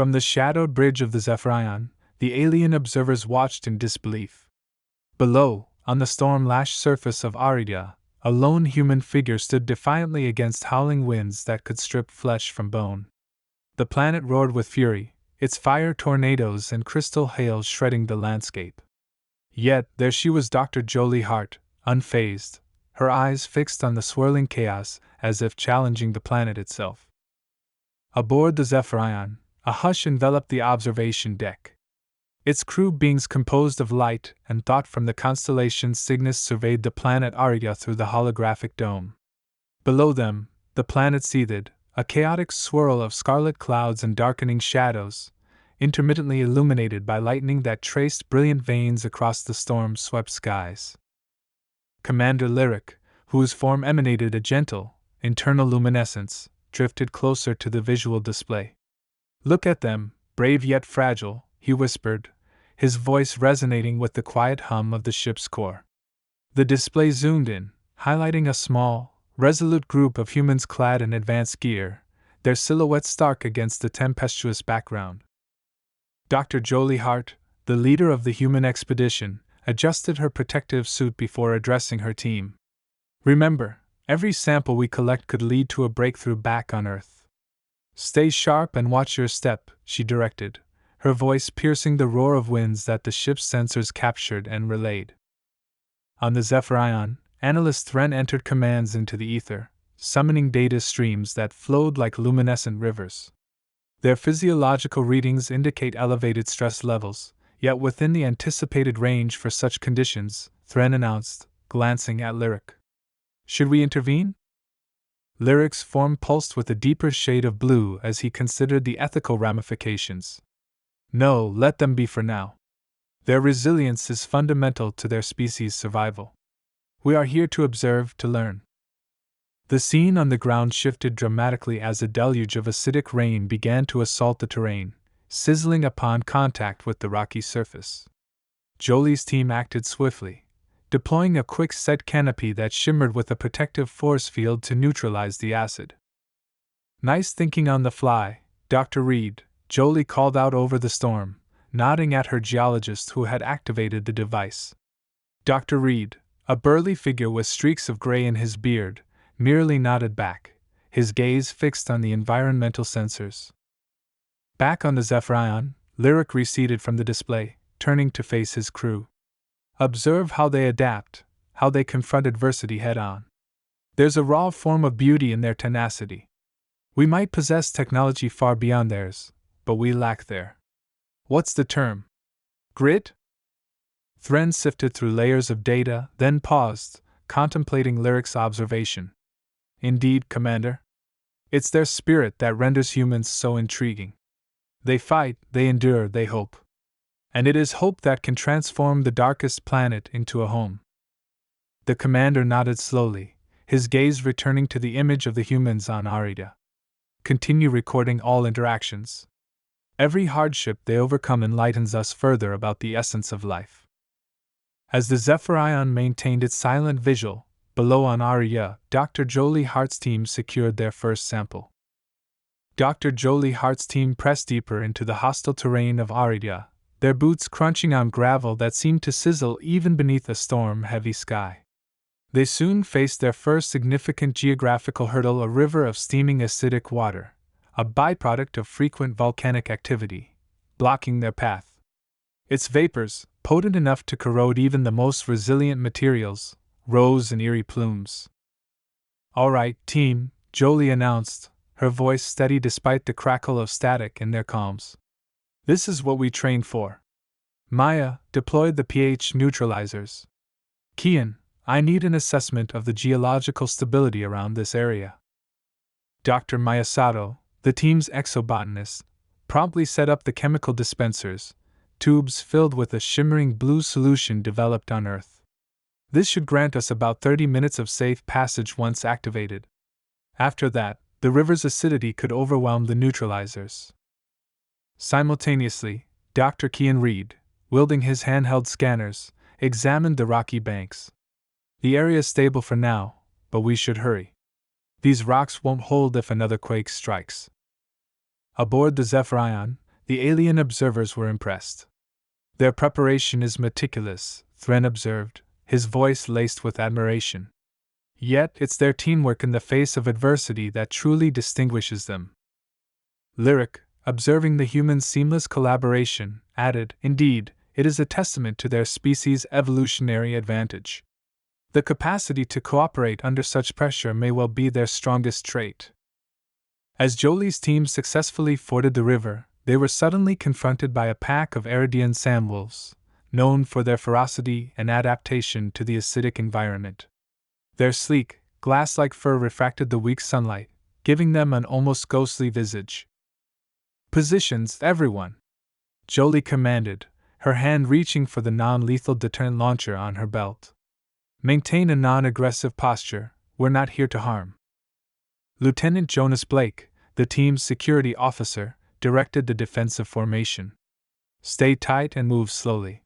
From the shadowed bridge of the Zephyrion, the alien observers watched in disbelief. Below, on the storm-lashed surface of Aridia, a lone human figure stood defiantly against howling winds that could strip flesh from bone. The planet roared with fury, its fire tornadoes and crystal hail shredding the landscape. Yet there she was, Dr. Jolie Hart, unfazed, her eyes fixed on the swirling chaos as if challenging the planet itself. Aboard the Zephyrion, a hush enveloped the observation deck. Its crew beings composed of light and thought from the constellation Cygnus surveyed the planet Aridia through the holographic dome. Below them, the planet seethed, a chaotic swirl of scarlet clouds and darkening shadows, intermittently illuminated by lightning that traced brilliant veins across the storm-swept skies. Commander Lyric, whose form emanated a gentle, internal luminescence, drifted closer to the visual display. "Look at them, brave yet fragile," he whispered, his voice resonating with the quiet hum of the ship's core. The display zoomed in, highlighting a small, resolute group of humans clad in advanced gear, their silhouettes stark against the tempestuous background. Dr. Jolie Hart, the leader of the human expedition, adjusted her protective suit before addressing her team. "Remember, every sample we collect could lead to a breakthrough back on Earth. Stay sharp and watch your step," she directed, her voice piercing the roar of winds that the ship's sensors captured and relayed. On the Zephyrion, Analyst Thren entered commands into the ether, summoning data streams that flowed like luminescent rivers. Their physiological readings indicate elevated stress levels, yet within the anticipated range for such conditions, Thren announced, glancing at Lyric. "Should we intervene?" Lyric's form pulsed with a deeper shade of blue as he considered the ethical ramifications. "No, let them be for now. Their resilience is fundamental to their species' survival. We are here to observe, to learn." The scene on the ground shifted dramatically as a deluge of acidic rain began to assault the terrain, sizzling upon contact with the rocky surface. Jolie's team acted swiftly, deploying a quick-set canopy that shimmered with a protective force field to neutralize the acid. "Nice thinking on the fly, Dr. Reed," Jolie called out over the storm, nodding at her geologist who had activated the device. Dr. Reed, a burly figure with streaks of gray in his beard, merely nodded back, his gaze fixed on the environmental sensors. Back on the Zephyrion, Lyric receded from the display, turning to face his crew. "Observe how they adapt, how they confront adversity head-on. There's a raw form of beauty in their tenacity. We might possess technology far beyond theirs, but we lack what's the term? Grit?" Thren sifted through layers of data, then paused, contemplating Lyric's observation. "Indeed, Commander. It's their spirit that renders humans so intriguing. They fight, they endure, they hope. And it is hope that can transform the darkest planet into a home." The commander nodded slowly, his gaze returning to the image of the humans on Aridia. "Continue recording all interactions. Every hardship they overcome enlightens us further about the essence of life." As the Zephyrion maintained its silent vigil, below on Aridia, Dr. Jolie Hart's team secured their first sample. Dr. Jolie Hart's team pressed deeper into the hostile terrain of Aridia, their boots crunching on gravel that seemed to sizzle even beneath a storm-heavy sky. They soon faced their first significant geographical hurdle, a river of steaming acidic water, a byproduct of frequent volcanic activity, blocking their path. Its vapors, potent enough to corrode even the most resilient materials, rose in eerie plumes. "All right, team," Jolie announced, her voice steady despite the crackle of static in their comms. "This is what we trained for. Maya, deploy the pH neutralizers. Kian, I need an assessment of the geological stability around this area." Dr. Miyasato, the team's exobotanist, promptly set up the chemical dispensers, tubes filled with a shimmering blue solution developed on Earth. This should grant us about 30 minutes of safe passage once activated. After that, the river's acidity could overwhelm the neutralizers. Simultaneously, Dr. Kian Reed, wielding his handheld scanners, examined the rocky banks. "The area's stable for now, but we should hurry. These rocks won't hold if another quake strikes." Aboard the Zephyrion, The alien observers were impressed. Their preparation is meticulous, Thren observed, his voice laced with admiration. Yet it's their teamwork in the face of adversity that truly distinguishes them. Lyric, observing the humans' seamless collaboration, added, "Indeed, it is a testament to their species' evolutionary advantage. The capacity to cooperate under such pressure may well be their strongest trait." As Jolie's team successfully forded the river, they were suddenly confronted by a pack of Eridian sandwolves, known for their ferocity and adaptation to the acidic environment. Their sleek, glass-like fur refracted the weak sunlight, giving them an almost ghostly visage. "Positions, everyone!" Jolie commanded, her hand reaching for the non-lethal deterrent launcher on her belt. "Maintain a non-aggressive posture, we're not here to harm." Lieutenant Jonas Blake, the team's security officer, directed the defensive formation. "Stay tight and move slowly.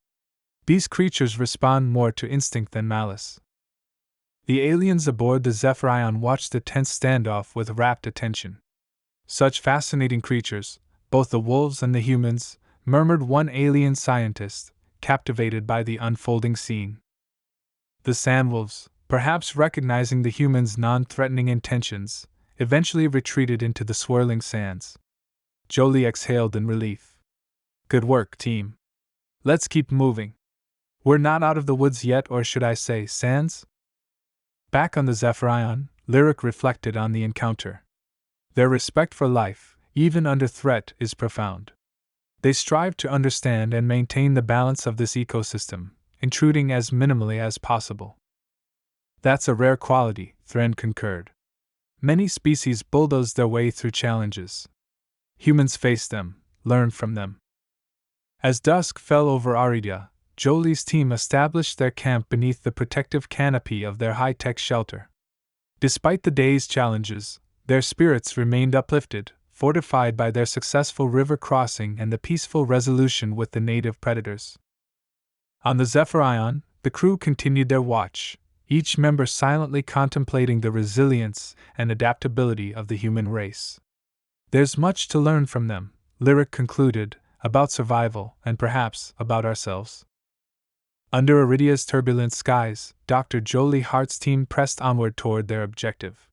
These creatures respond more to instinct than malice." The aliens aboard the Zephyrion watched the tense standoff with rapt attention. "Such fascinating creatures, both the wolves and the humans," murmured one alien scientist, captivated by the unfolding scene. The sandwolves, perhaps recognizing the humans' non-threatening intentions, eventually retreated into the swirling sands. Jolie exhaled in relief. "Good work, team. Let's keep moving. We're not out of the woods yet, or should I say, sands?" Back on the Zephyrion, Lyric reflected on the encounter. Their respect for life, even under threat, is profound. They strive to understand and maintain the balance of this ecosystem, intruding as minimally as possible. "That's a rare quality," Thren concurred. "Many species bulldoze their way through challenges. Humans face them, learn from them." As dusk fell over Aridia, Jolie's team established their camp beneath the protective canopy of their high-tech shelter. Despite the day's challenges, their spirits remained uplifted, fortified by their successful river crossing and the peaceful resolution with the native predators. On the Zephyrion, the crew continued their watch, each member silently contemplating the resilience and adaptability of the human race. "There's much to learn from them," Lyric concluded, "about survival and perhaps about ourselves." Under Iridia's turbulent skies, Dr. Jolie Hart's team pressed onward toward their objective.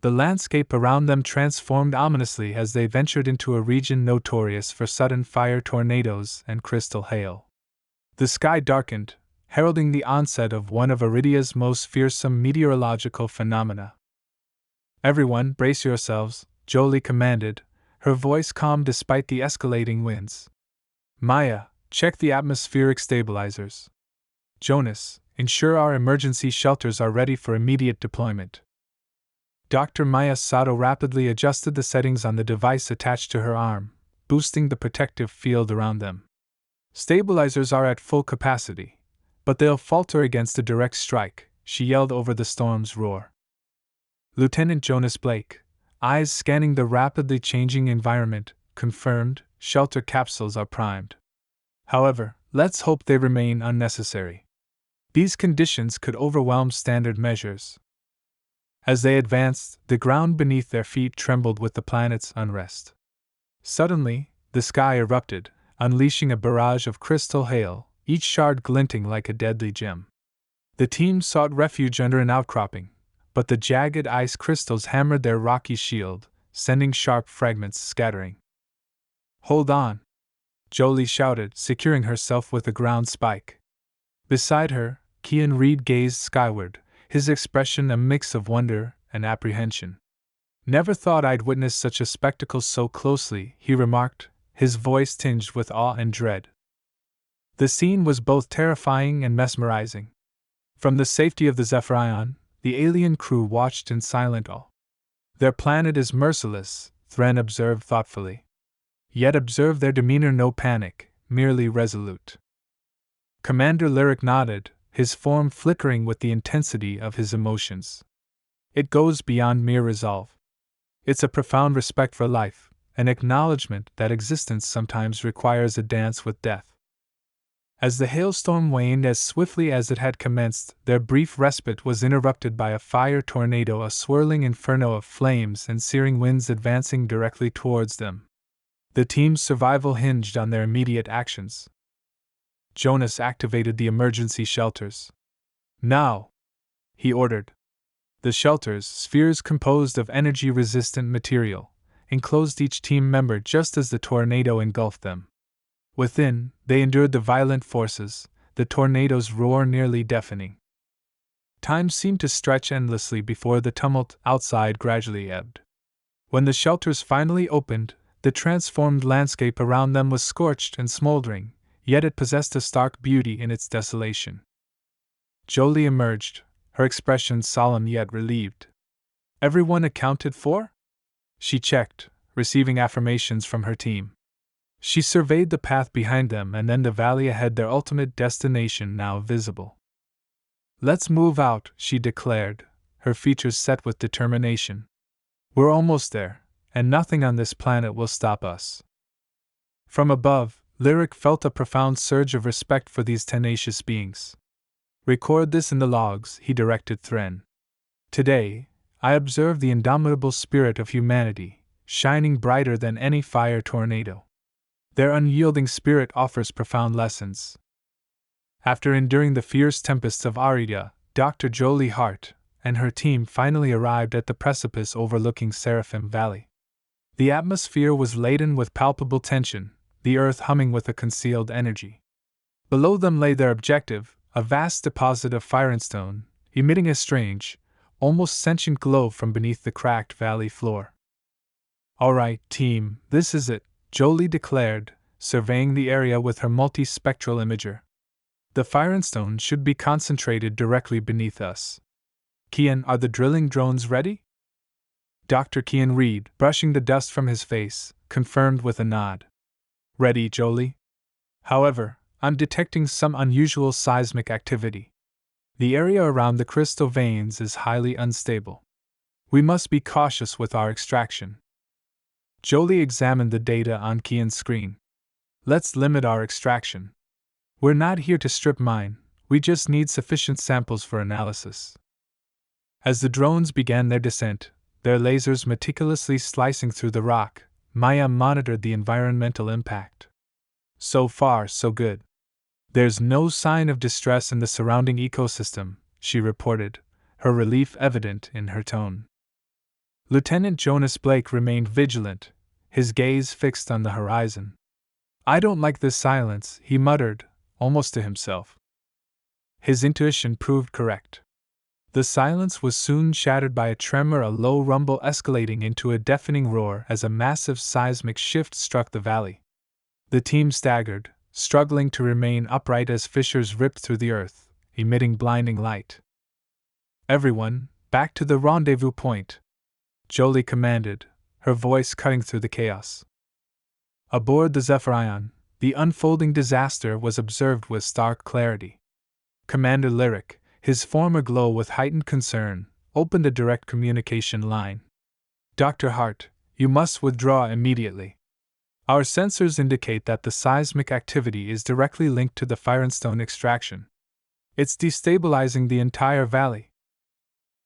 The landscape around them transformed ominously as they ventured into a region notorious for sudden fire tornadoes and crystal hail. The sky darkened, heralding the onset of one of Iridia's most fearsome meteorological phenomena. "Everyone, brace yourselves," Jolie commanded, her voice calm despite the escalating winds. "Maya, check the atmospheric stabilizers. Jonas, ensure our emergency shelters are ready for immediate deployment." Dr. Maya Sato rapidly adjusted the settings on the device attached to her arm, boosting the protective field around them. "Stabilizers are at full capacity, but they'll falter against a direct strike," she yelled over the storm's roar. Lieutenant Jonas Blake, eyes scanning the rapidly changing environment, confirmed, "Shelter capsules are primed. However, let's hope they remain unnecessary. These conditions could overwhelm standard measures." As they advanced, the ground beneath their feet trembled with the planet's unrest. Suddenly, the sky erupted, unleashing a barrage of crystal hail, each shard glinting like a deadly gem. The team sought refuge under an outcropping, but the jagged ice crystals hammered their rocky shield, sending sharp fragments scattering. "Hold on!" Jolie shouted, securing herself with a ground spike. Beside her, Kian Reed gazed skyward, his expression a mix of wonder and apprehension. "Never thought I'd witness such a spectacle so closely," he remarked, his voice tinged with awe and dread. The scene was both terrifying and mesmerizing. From the safety of the Zephyrion, the alien crew watched in silent awe. "Their planet is merciless," Thren observed thoughtfully. "Yet observe their demeanor, no panic, merely resolute." Commander Lyric nodded, his form flickering with the intensity of his emotions. "It goes beyond mere resolve. It's a profound respect for life, an acknowledgement that existence sometimes requires a dance with death." As the hailstorm waned as swiftly as it had commenced, their brief respite was interrupted by a fire tornado, a swirling inferno of flames and searing winds advancing directly towards them. The team's survival hinged on their immediate actions. Jonas activated the emergency shelters. Now! He ordered. The shelters, spheres composed of energy-resistant material, enclosed each team member just as the tornado engulfed them. Within, they endured the violent forces, the tornado's roar nearly deafening. Time seemed to stretch endlessly before the tumult outside gradually ebbed. When the shelters finally opened, the transformed landscape around them was scorched and smoldering, yet it possessed a stark beauty in its desolation. Jolie emerged, her expression solemn yet relieved. Everyone accounted for? She checked, receiving affirmations from her team. She surveyed the path behind them and then the valley ahead, their ultimate destination now visible. Let's move out, she declared, her features set with determination. We're almost there, and nothing on this planet will stop us. From above, Lyric felt a profound surge of respect for these tenacious beings. Record this in the logs, he directed Thren. Today, I observed the indomitable spirit of humanity, shining brighter than any fire tornado. Their unyielding spirit offers profound lessons. After enduring the fierce tempests of Arida, Dr. Jolie Hart and her team finally arrived at the precipice overlooking Seraphim Valley. The atmosphere was laden with palpable tension, the earth humming with a concealed energy. Below them lay their objective, a vast deposit of firestone, emitting a strange, almost sentient glow from beneath the cracked valley floor. All right, team, this is it, Jolie declared, surveying the area with her multispectral imager. The firestone should be concentrated directly beneath us. Kian, are the drilling drones ready? Dr. Kian Reed, brushing the dust from his face, confirmed with a nod. Ready, Jolie? However, I'm detecting some unusual seismic activity. The area around the crystal veins is highly unstable. We must be cautious with our extraction. Jolie examined the data on Kian's screen. Let's limit our extraction. We're not here to strip mine, we just need sufficient samples for analysis. As the drones began their descent, their lasers meticulously slicing through the rock, Maya monitored the environmental impact. So far, so good. There's no sign of distress in the surrounding ecosystem, she reported, her relief evident in her tone. Lieutenant Jonas Blake remained vigilant, his gaze fixed on the horizon. I don't like this silence, he muttered, almost to himself. His intuition proved correct. The silence was soon shattered by a tremor, a low rumble escalating into a deafening roar as a massive seismic shift struck the valley. The team staggered, struggling to remain upright as fissures ripped through the earth, emitting blinding light. Everyone, back to the rendezvous point, Jolie commanded, her voice cutting through the chaos. Aboard the Zephyrion, the unfolding disaster was observed with stark clarity. Commander Lyric, his form aglow with heightened concern, opened a direct communication line. Dr. Hart, you must withdraw immediately. Our sensors indicate that the seismic activity is directly linked to the firestone extraction. It's destabilizing the entire valley.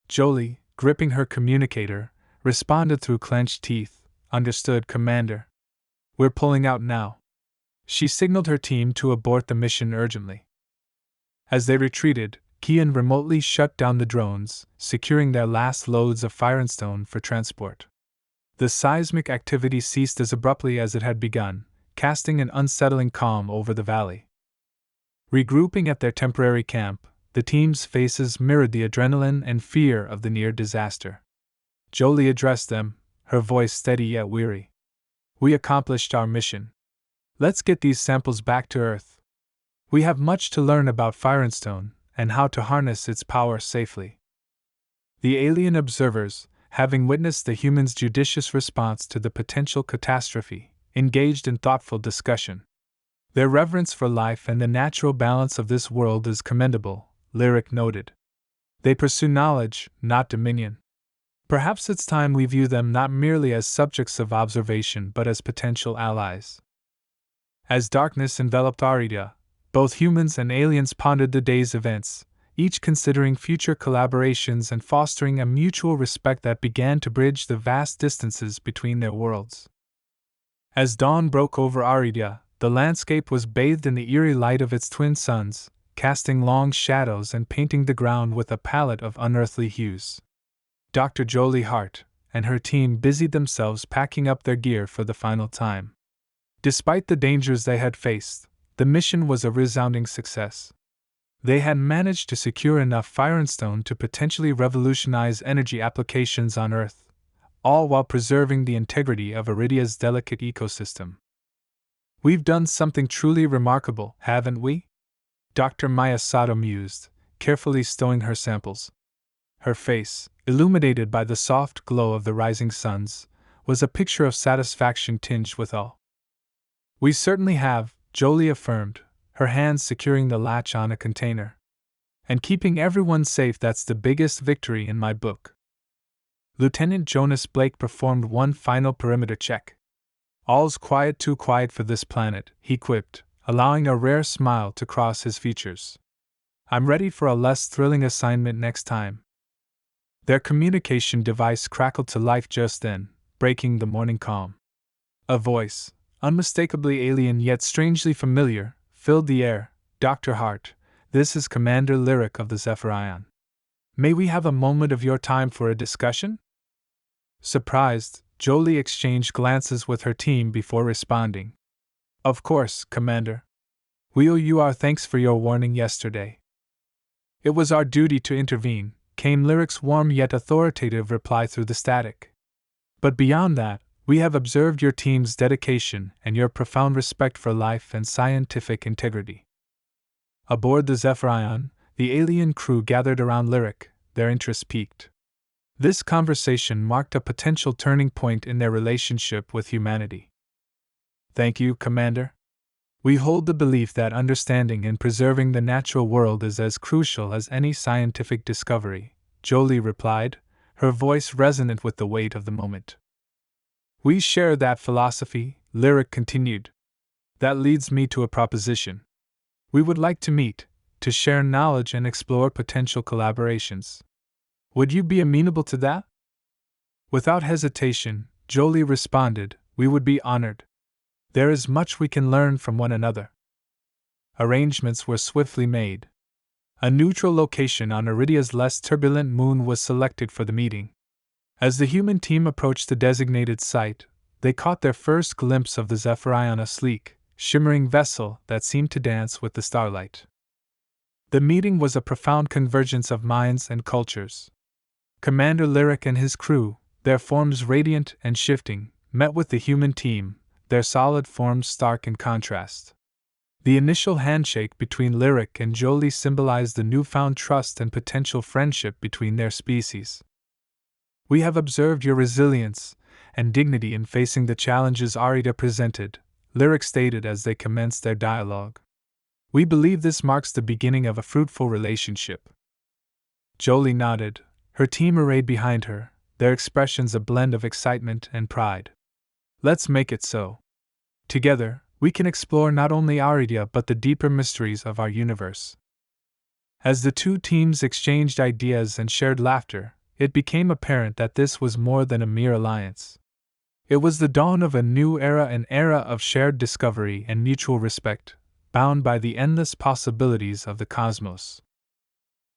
Jolie, gripping her communicator, responded through clenched teeth. Understood, Commander. We're pulling out now. She signaled her team to abort the mission urgently. As they retreated, Kian remotely shut down the drones, securing their last loads of firestone for transport. The seismic activity ceased as abruptly as it had begun, casting an unsettling calm over the valley. Regrouping at their temporary camp, the team's faces mirrored the adrenaline and fear of the near disaster. Jolie addressed them, her voice steady yet weary. We accomplished our mission. Let's get these samples back to Earth. We have much to learn about firestone and how to harness its power safely. The alien observers, having witnessed the humans' judicious response to the potential catastrophe, engaged in thoughtful discussion. Their reverence for life and the natural balance of this world is commendable, Lyric noted. They pursue knowledge, not dominion. Perhaps it's time we view them not merely as subjects of observation but as potential allies. As darkness enveloped Arida, both humans and aliens pondered the day's events, each considering future collaborations and fostering a mutual respect that began to bridge the vast distances between their worlds. As dawn broke over Aridia, the landscape was bathed in the eerie light of its twin suns, casting long shadows and painting the ground with a palette of unearthly hues. Dr. Jolie Hart and her team busied themselves packing up their gear for the final time. Despite the dangers they had faced, the mission was a resounding success. They had managed to secure enough fire and stone to potentially revolutionize energy applications on Earth, all while preserving the integrity of Iridia's delicate ecosystem. We've done something truly remarkable, haven't we? Dr. Maya Sato mused, carefully stowing her samples. Her face, illuminated by the soft glow of the rising suns, was a picture of satisfaction tinged with awe. We certainly have, Jolie affirmed, her hands securing the latch on a container. And keeping everyone safe, that's the biggest victory in my book. Lieutenant Jonas Blake performed one final perimeter check. All's quiet, too quiet for this planet, he quipped, allowing a rare smile to cross his features. I'm ready for a less thrilling assignment next time. Their communication device crackled to life just then, breaking the morning calm. A voice, unmistakably alien yet strangely familiar, filled the air. Dr. Hart, this is Commander Lyric of the Zephyrion. May we have a moment of your time for a discussion? Surprised, Jolie exchanged glances with her team before responding. Of course, Commander. We owe you our thanks for your warning yesterday. It was our duty to intervene, came Lyric's warm yet authoritative reply through the static. But beyond that, we have observed your team's dedication and your profound respect for life and scientific integrity. Aboard the Zephyrion, the alien crew gathered around Lyric, their interest piqued. This conversation marked a potential turning point in their relationship with humanity. Thank you, Commander. We hold the belief that understanding and preserving the natural world is as crucial as any scientific discovery, Jolie replied, her voice resonant with the weight of the moment. We share that philosophy, Lyric continued. That leads me to a proposition. We would like to meet, to share knowledge and explore potential collaborations. Would you be amenable to that? Without hesitation, Jolie responded, we would be honored. There is much we can learn from one another. Arrangements were swiftly made. A neutral location on Iridia's less turbulent moon was selected for the meeting. As the human team approached the designated site, they caught their first glimpse of the Zephyrion, a sleek, shimmering vessel that seemed to dance with the starlight. The meeting was a profound convergence of minds and cultures. Commander Lyric and his crew, their forms radiant and shifting, met with the human team, their solid forms stark in contrast. The initial handshake between Lyric and Jolie symbolized the newfound trust and potential friendship between their species. We have observed your resilience and dignity in facing the challenges Arida presented, Lyric stated as they commenced their dialogue. We believe this marks the beginning of a fruitful relationship. Jolie nodded, her team arrayed behind her, their expressions a blend of excitement and pride. Let's make it so. Together, we can explore not only Aridia but the deeper mysteries of our universe. As the two teams exchanged ideas and shared laughter, it became apparent that this was more than a mere alliance. It was the dawn of a new era, an era of shared discovery and mutual respect, bound by the endless possibilities of the cosmos.